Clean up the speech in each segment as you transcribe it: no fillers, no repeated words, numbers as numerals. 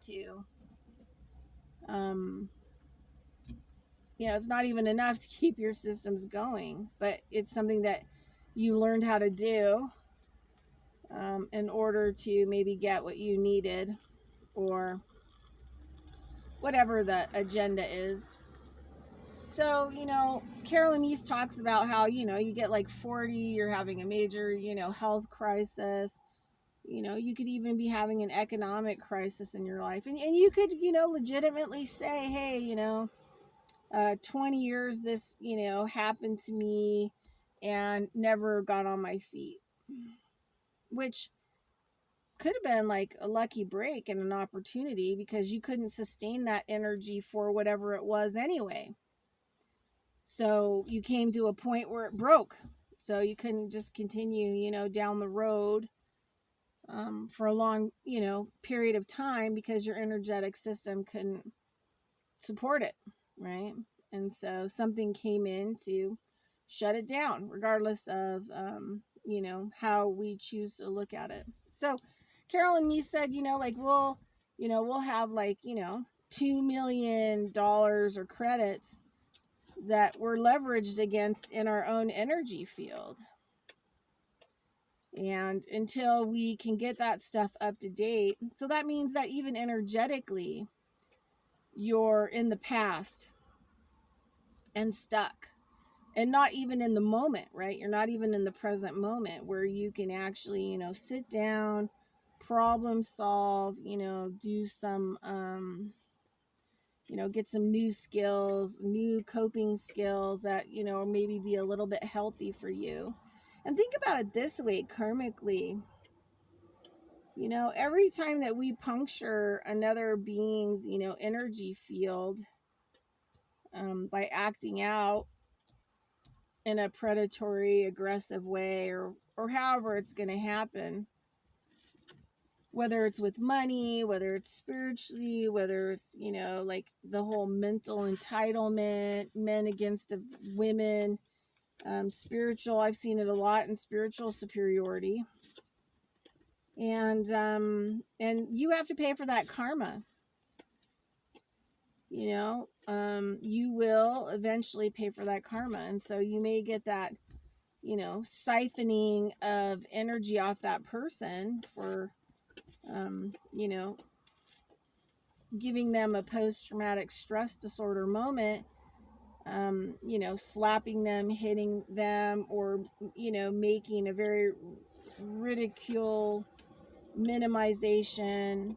to, it's not even enough to keep your systems going, but it's something that you learned how to do in order to maybe get what you needed, or whatever the agenda is. So, Carolyn East talks about how, you get like 40, you're having a major, health crisis. You could even be having an economic crisis in your life. And you could, legitimately say, hey, 20 years this, happened to me and never got on my feet. Which could have been like a lucky break and an opportunity, because you couldn't sustain that energy for whatever it was anyway. So you came to a point where it broke. So you couldn't just continue, down the road for a long, period of time, because your energetic system couldn't support it, right? And so something came in to shut it down, regardless of, how we choose to look at it. So Carolyn, you said, like, we'll have like, $2 million or credits that we're leveraged against in our own energy field. And until we can get that stuff up to date, so that means that even energetically, you're in the past and stuck, and not even in the moment, right? You're not even in the present moment where you can actually, sit down, problem solve, do some, get some new skills, new coping skills that, maybe be a little bit healthy for you. And think about it this way, karmically. Every time that we puncture another being's, energy field, by acting out in a predatory, aggressive way, or however it's going to happen, whether it's with money, whether it's spiritually, whether it's, like the whole mental entitlement, men against the women, spiritual, I've seen it a lot in spiritual superiority. And you have to pay for that karma. You will eventually pay for that karma. And so you may get that, siphoning of energy off that person for, giving them a post-traumatic stress disorder moment, slapping them, hitting them, or, making a very ridicule, minimization,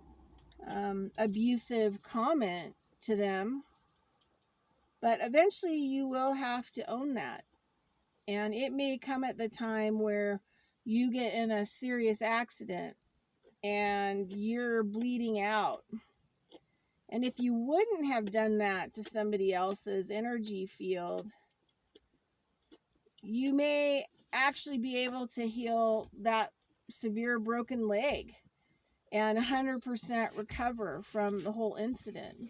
abusive comment to them. But eventually you will have to own that. And it may come at the time where you get in a serious accident and you're bleeding out. And if you wouldn't have done that to somebody else's energy field, you may actually be able to heal that severe broken leg and 100% recover from the whole incident.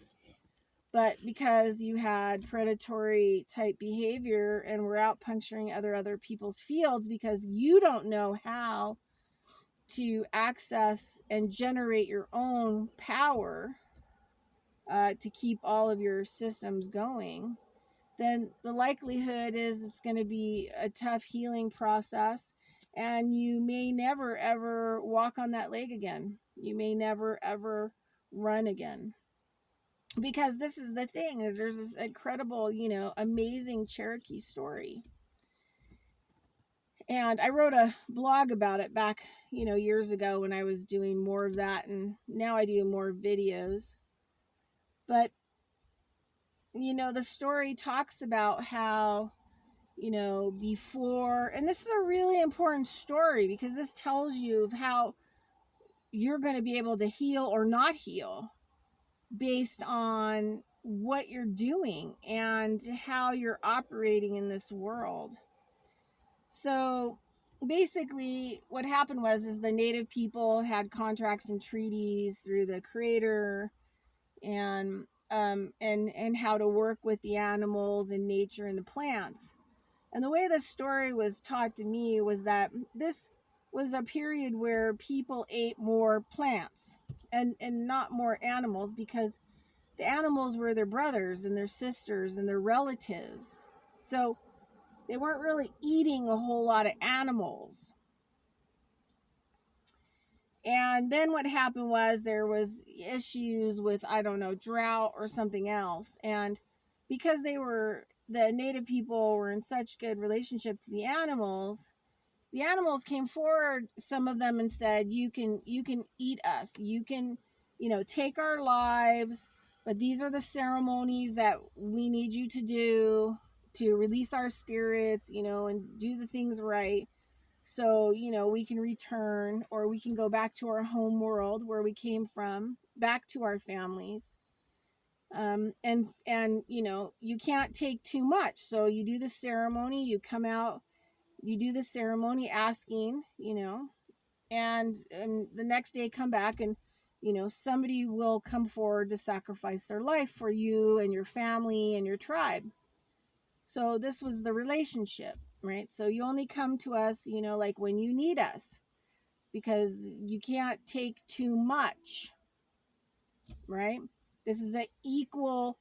But because you had predatory type behavior and were out puncturing other people's fields because you don't know how to access and generate your own power to keep all of your systems going, then the likelihood is it's going to be a tough healing process, and you may never ever walk on that leg again. You may never ever run again. Because this is the thing, is there's this incredible, amazing Cherokee story. And I wrote a blog about it back, years ago when I was doing more of that, and now I do more videos. But, the story talks about how, before, and this is a really important story because this tells you of how you're going to be able to heal or not heal based on what you're doing and how you're operating in this world. So basically what happened is the native people had contracts and treaties through the creator, and how to work with the animals and nature and the plants. And the way the story was taught to me was that this was a period where people ate more plants and not more animals, because the animals were their brothers and their sisters and their relatives. So they weren't really eating a whole lot of animals. And then what happened was there was issues with, I don't know, drought or something else. And because the native people were in such good relationship to the animals came forward, some of them, and said, you can eat us. You can, take our lives, but these are the ceremonies that we need you to do to release our spirits, and do the things right. So, we can return, or we can go back to our home world where we came from, back to our families. And you can't take too much. So you do the ceremony, you come out, you do the ceremony asking, and the next day come back, and, somebody will come forward to sacrifice their life for you and your family and your tribe. So this was the relationship, right? So you only come to us, like when you need us, because you can't take too much, right? This is an equal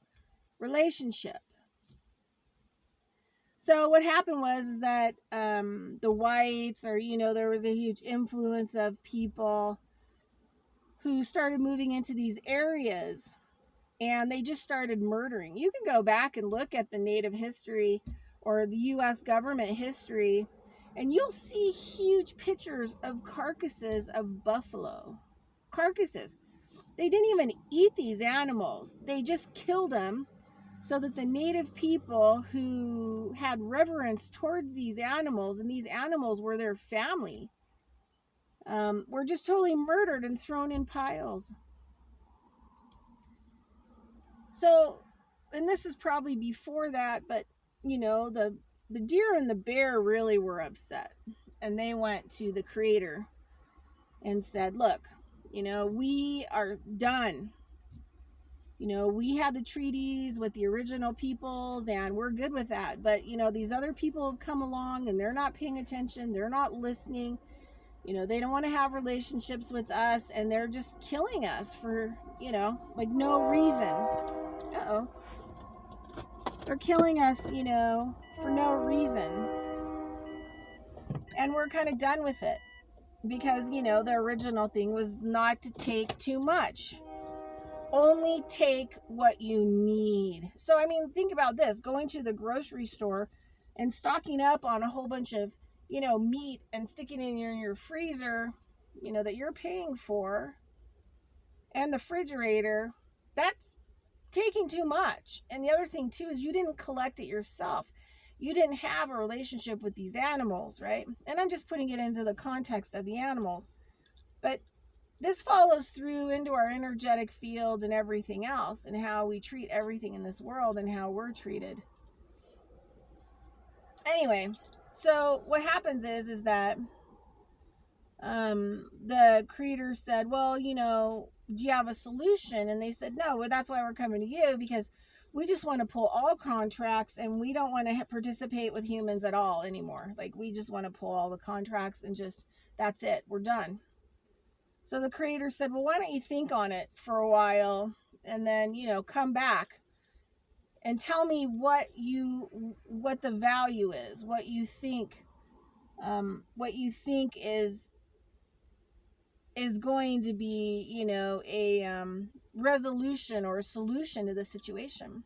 relationship. So what happened was that the whites, or, there was a huge influence of people who started moving into these areas, and they just started murdering. You can go back and look at the Native history or the U.S. government history, and you'll see huge pictures of carcasses of buffalo. Carcasses. They didn't even eat these animals. They just killed them so that the Native people who had reverence towards these animals, and these animals were their family, were just totally murdered and thrown in piles. So, and this is probably before that, but, the deer and the bear really were upset. And they went to the Creator and said, look, we are done. We had the treaties with the original peoples, and we're good with that. But, these other people have come along, and they're not paying attention. They're not listening. They don't want to have relationships with us, and they're just killing us for, like no reason. Uh-oh. They're killing us, for no reason. And we're kind of done with it. Because, the original thing was not to take too much. Only take what you need. So, I mean, think about this. Going to the grocery store and stocking up on a whole bunch of, meat, and sticking it in your freezer, that you're paying for, and the refrigerator, that's taking too much. And the other thing too is you didn't collect it yourself. You didn't have a relationship with these animals, right? And I'm just putting it into the context of the animals. But this follows through into our energetic field and everything else, and how we treat everything in this world and how we're treated. Anyway, so what happens is that the Creator said, well, do you have a solution? And they said, no, well, that's why we're coming to you, because we just want to pull all contracts, and we don't want to participate with humans at all anymore. Like, we just want to pull all the contracts and just, that's it, we're done. So the Creator said, well, why don't you think on it for a while, and then, come back and tell me what the value is, what you think is going to be, a resolution or a solution to the situation.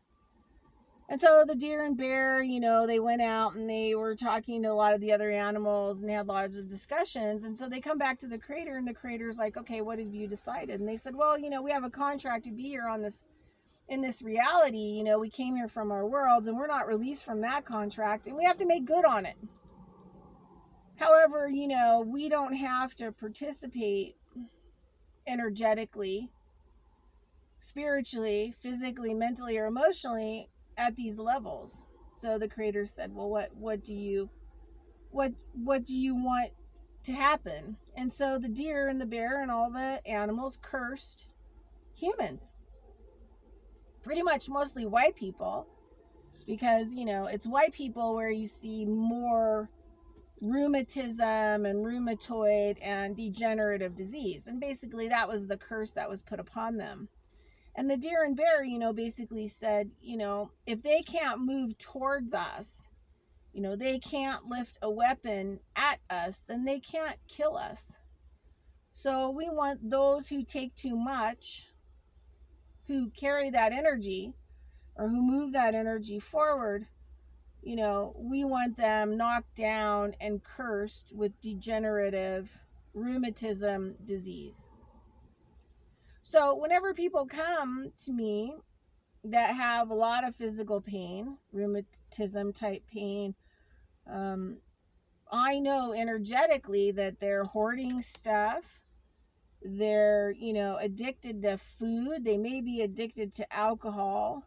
And so the deer and bear, they went out and they were talking to a lot of the other animals, and they had lots of discussions. And so they come back to the Creator, and the Creator's like, okay, what have you decided? And they said, well, we have a contract to be here in this reality. We came here from our worlds, and we're not released from that contract, and we have to make good on it. However, we don't have to participate energetically, spiritually, physically, mentally, or emotionally at these levels. So the Creator said, well, what do you want to happen? And so the deer and the bear and all the animals cursed humans, pretty much mostly white people, because it's white people where you see more rheumatism and rheumatoid and degenerative disease. And basically that was the curse that was put upon them. And the deer and bear, basically said, if they can't move towards us, they can't lift a weapon at us, then they can't kill us. So we want those who take too much, who carry that energy, or who move that energy forward, we want them knocked down and cursed with degenerative rheumatism disease. So whenever people come to me that have a lot of physical pain, rheumatism type pain, I know energetically that they're hoarding stuff. They're, addicted to food. They may be addicted to alcohol.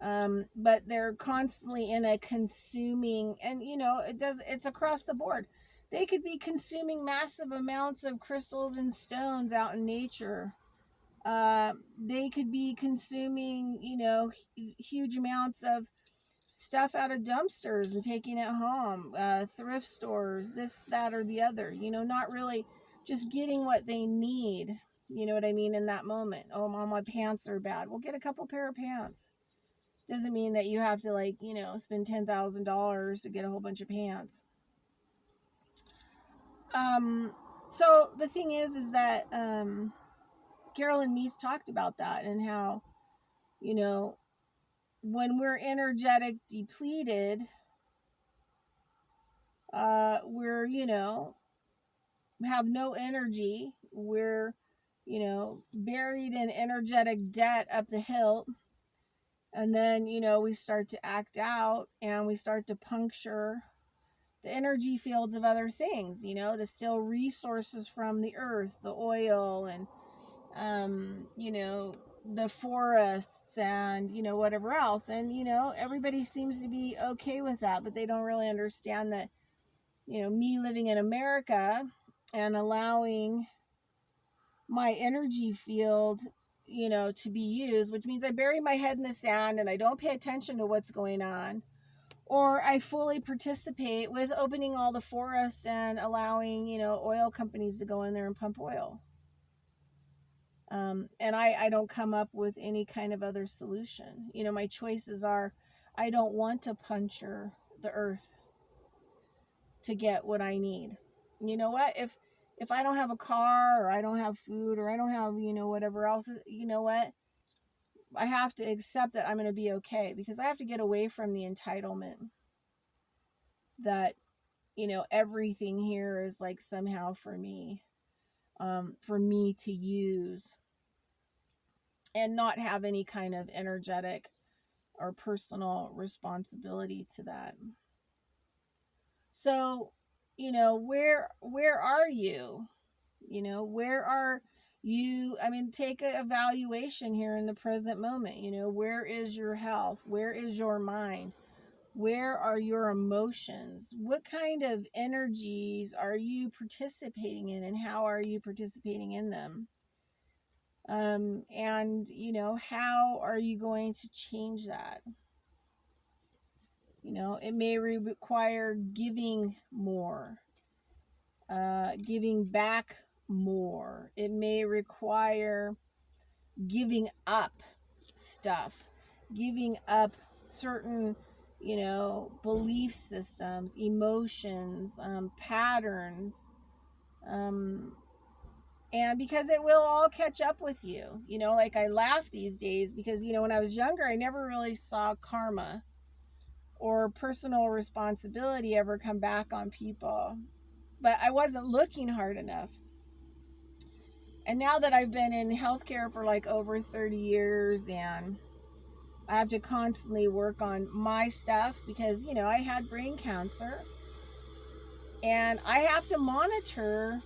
But they're constantly in a consuming, and it's across the board. They could be consuming massive amounts of crystals and stones out in nature. They could be consuming, huge amounts of stuff out of dumpsters and taking it home, thrift stores, this, that, or the other, not really just getting what they need. You know what I mean? In that moment, oh, mom, my pants are bad. Well, get a couple pair of pants. Doesn't mean that you have to spend $10,000 to get a whole bunch of pants. So the thing is that Carolyn Meese talked about that, and how, when we're energetic depleted, we're, have no energy. We're, buried in energetic debt up the hilt. And then, we start to act out, and we start to puncture the energy fields of other things, to steal resources from the earth, the oil, and, the forests, and, whatever else. And, everybody seems to be okay with that, but they don't really understand that, me living in America and allowing my energy field, to be used, which means I bury my head in the sand and I don't pay attention to what's going on, or I fully participate with opening all the forests and allowing, oil companies to go in there and pump oil. And I don't come up with any kind of other solution. My choices are, I don't want to puncture the earth to get what I need. You know what? If I don't have a car, or I don't have food, or I don't have, whatever else, you know what? I have to accept that I'm going to be okay, because I have to get away from the entitlement that, everything here is like somehow for me to use, and not have any kind of energetic or personal responsibility to that. So, where are you? Where are you? I mean, take an evaluation here in the present moment. Where is your health? Where is your mind? Where are your emotions? What kind of energies are you participating in, and how are you participating in them? And, how are you going to change that? It may require giving more, giving back more. It may require giving up stuff, giving up certain, belief systems, emotions, patterns, and because it will all catch up with you. Like, I laugh these days because, when I was younger, I never really saw karma or personal responsibility ever come back on people, but I wasn't looking hard enough. And now that I've been in healthcare for like over 30 years, and I have to constantly work on my stuff because, I had brain cancer, and I have to monitor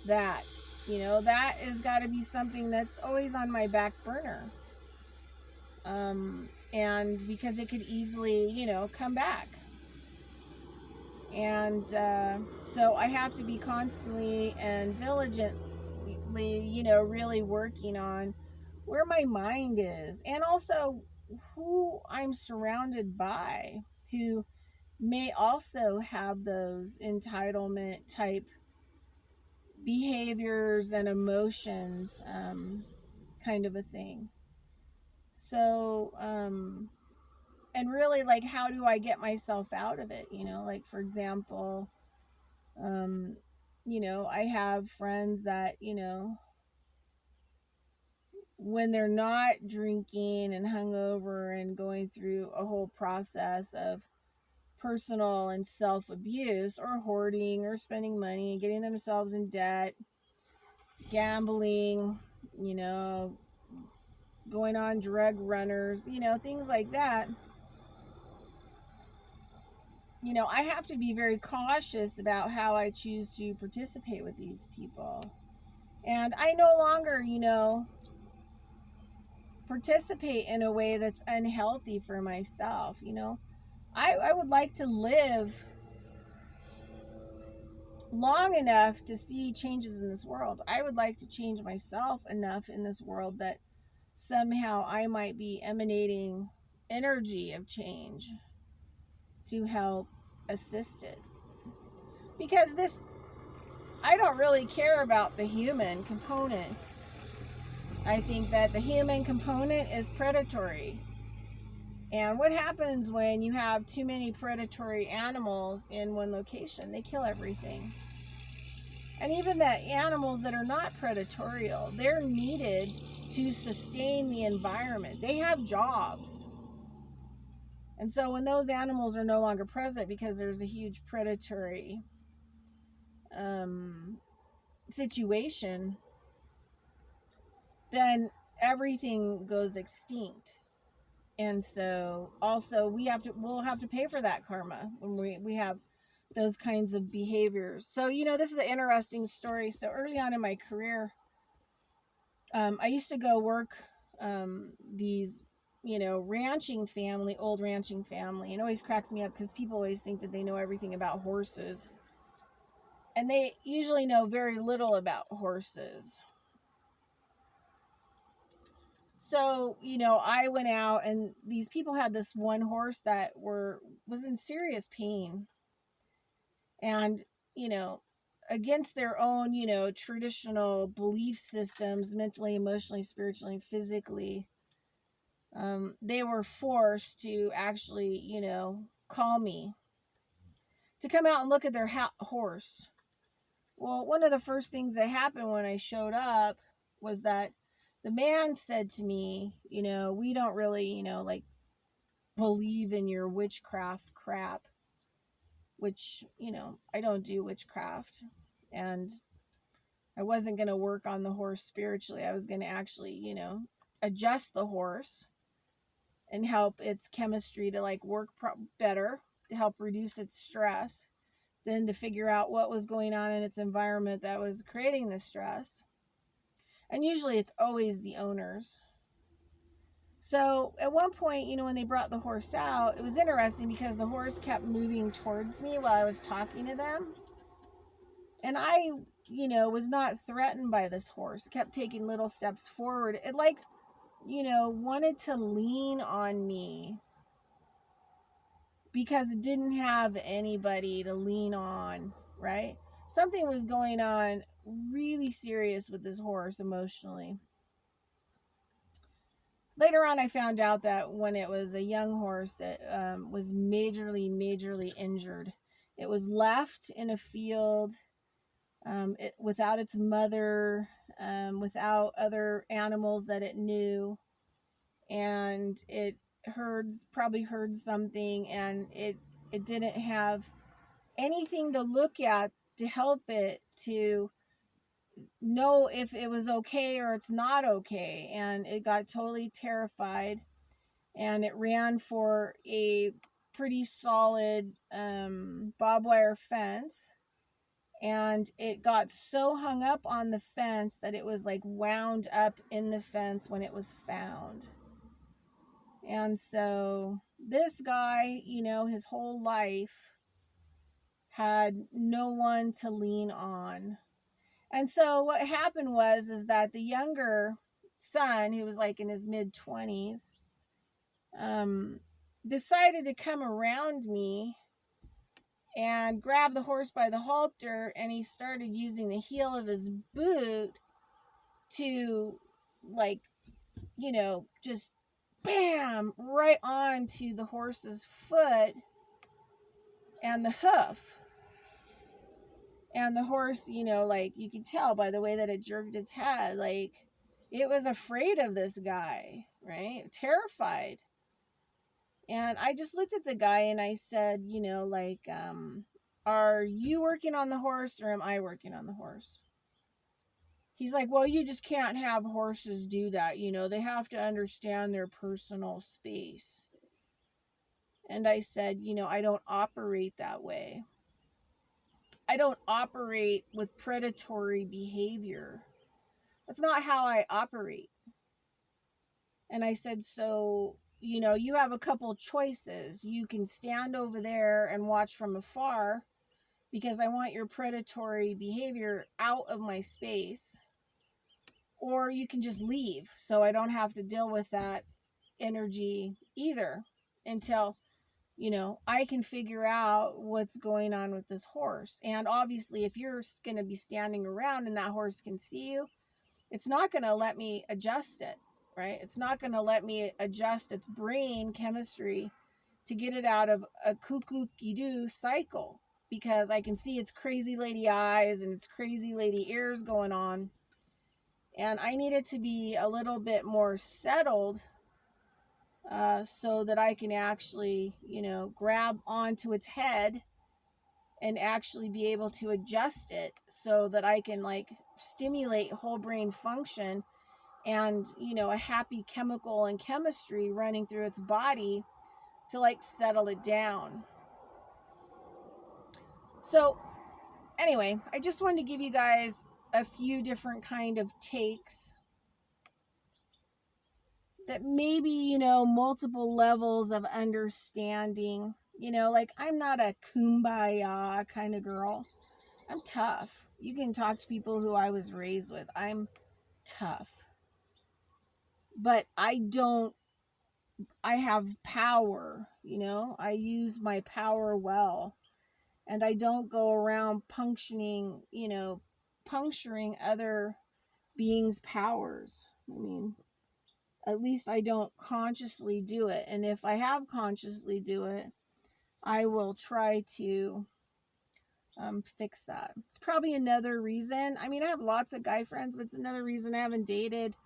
that. That has got to be something that's always on my back burner. And because it could easily, come back. And so I have to be constantly and diligently, really working on where my mind is, and also who I'm surrounded by, who, may also have those entitlement type behaviors and emotions, kind of a thing. So, and really, like, how do I get myself out of it? Like, for example, um, I have friends that, when they're not drinking and hungover and going through a whole process of personal and self abuse, or hoarding, or spending money, getting themselves in debt, gambling, you know, going on drug runners, things like that. I have to be very cautious about how I choose to participate with these people. And I no longer, participate in a way that's unhealthy for myself. I would like to live long enough to see changes in this world. I would like to change myself enough in this world that somehow I might be emanating energy of change to help assist it. Because I don't really care about the human component. I think that the human component is predatory. And what happens when you have too many predatory animals in one location? They kill everything. And even the animals that are not predatorial, they're needed to sustain the environment. They have jobs. And so when those animals are no longer present because there's a huge predatory situation, then everything goes extinct. And so also we'll have to pay for that karma when we have those kinds of behaviors. So, this is an interesting story. So early on in my career, I used to go work these, old ranching family. And it always cracks me up because people always think that they know everything about horses. And they usually know very little about horses. So, I went out, and these people had this one horse that was in serious pain. And, against their own, traditional belief systems, mentally, emotionally, spiritually, physically, they were forced to actually, call me to come out and look at their horse. Well, one of the first things that happened when I showed up was that the man said to me, we don't really, like, believe in your witchcraft crap, which, I don't do witchcraft. And I wasn't going to work on the horse spiritually. I was going to actually, adjust the horse and help its chemistry to, like, work better, to help reduce its stress, then to figure out what was going on in its environment that was creating the stress. And usually it's always the owners. So at one point, when they brought the horse out, it was interesting because the horse kept moving towards me while I was talking to them. And I, was not threatened by this horse. It kept taking little steps forward. It, like, wanted to lean on me because it didn't have anybody to lean on, right? Something was going on really serious with this horse emotionally. Later on, I found out that when it was a young horse, it was majorly injured. It was left in a field without its mother, without other animals that it knew, and it probably heard something, and it didn't have anything to look at to help it to know if it was okay or it's not okay. And it got totally terrified, and it ran for a pretty solid barbed wire fence. And it got so hung up on the fence that it was, like, wound up in the fence when it was found. And so this guy, his whole life had no one to lean on. And so what happened is that the younger son, who was, like, in his mid-20s, decided to come around me and grabbed the horse by the halter, and he started using the heel of his boot to, like, just bam, right onto the horse's foot and the hoof. And the horse, like, you could tell by the way that it jerked its head, like, it was afraid of this guy, right? Terrified. And I just looked at the guy and I said, are you working on the horse or am I working on the horse? He's like, well, you just can't have horses do that. They have to understand their personal space. And I said, I don't operate that way. I don't operate with predatory behavior. That's not how I operate. And I said, so, you have a couple choices. You can stand over there and watch from afar because I want your predatory behavior out of my space. Or you can just leave so I don't have to deal with that energy either until, I can figure out what's going on with this horse. And obviously, if you're going to be standing around and that horse can see you, it's not going to let me adjust it, right? It's not going to let me adjust its brain chemistry to get it out of a cuckoo-doo cycle, because I can see its crazy lady eyes and its crazy lady ears going on. And I need it to be a little bit more settled so that I can actually, grab onto its head and actually be able to adjust it so that I can, like, stimulate whole brain function and, a happy chemical and chemistry running through its body to, like, settle it down. So anyway, I just wanted to give you guys a few different kind of takes that maybe, multiple levels of understanding. Like, I'm not a kumbaya kind of girl. I'm tough. You can talk to people who I was raised with. I'm tough. But I have power, I use my power well. And I don't go around puncturing other beings' powers. I mean, at least I don't consciously do it. And if I have consciously do it, I will try to fix that. It's probably another reason. I mean, I have lots of guy friends, but it's another reason I haven't dated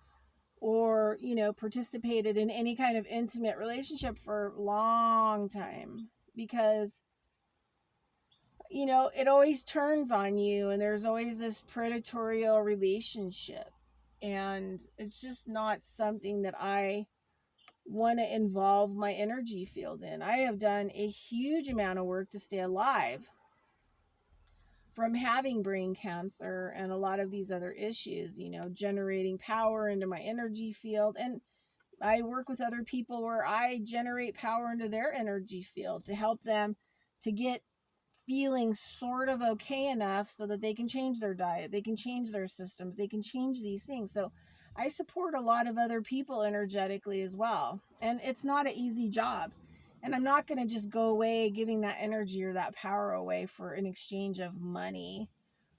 or, participated in any kind of intimate relationship for a long time, because, it always turns on you and there's always this predatorial relationship. And it's just not something that I want to involve my energy field in. I have done a huge amount of work to stay alive from having brain cancer and a lot of these other issues, generating power into my energy field. And I work with other people where I generate power into their energy field to help them to get feeling sort of okay enough so that they can change their diet, they can change their systems, they can change these things. So I support a lot of other people energetically as well. And it's not an easy job. And I'm not going to just go away giving that energy or that power away for an exchange of money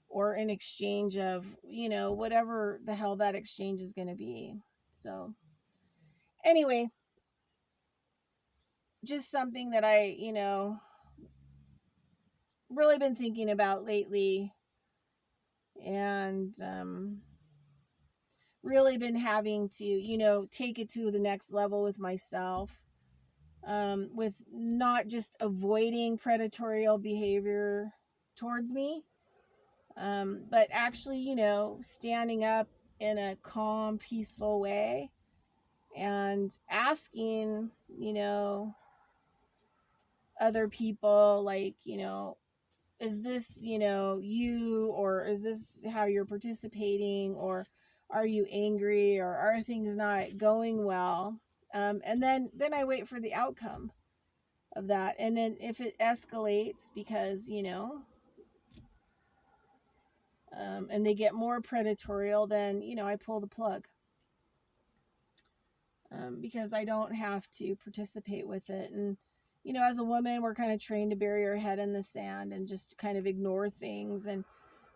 or an exchange of, whatever the hell that exchange is going to be. So anyway, just something that I, really been thinking about lately, and really been having to, take it to the next level with myself, with not just avoiding predatory behavior towards me, but actually, standing up in a calm, peaceful way and asking, other people, like, is this, you, or is this how you're participating, or are you angry, or are things not going well? And then I wait for the outcome of that. And then if it escalates because, and they get more predatorial, then, I pull the plug. Because I don't have to participate with it. And you know, as a woman, we're kind of trained to bury our head in the sand and just kind of ignore things and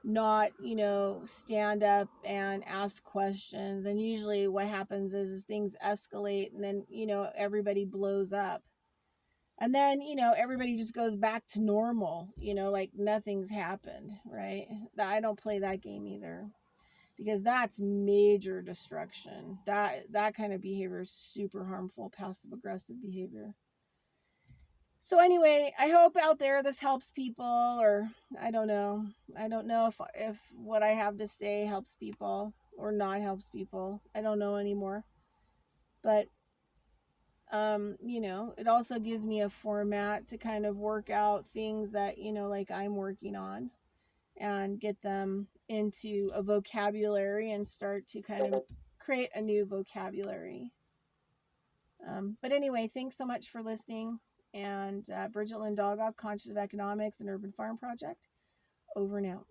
not, you know, stand up and ask questions. And usually what happens is things escalate and then, you know, everybody blows up. And then, you know, everybody just goes back to normal, you know, like nothing's happened, right? I don't play that game either, because that's major destruction. That kind of behavior is super harmful, passive aggressive behavior. So anyway, I hope out there this helps people, or I don't know. I don't know if what I have to say helps people or not helps people. I don't know anymore. But you know, it also gives me a format to kind of work out things that, you know, like I'm working on, and get them into a vocabulary and start to kind of create a new vocabulary. But anyway, thanks so much for listening. And Bridget Lynn Dolgoff, Conscious of Economics and Urban Farm Project, over and out.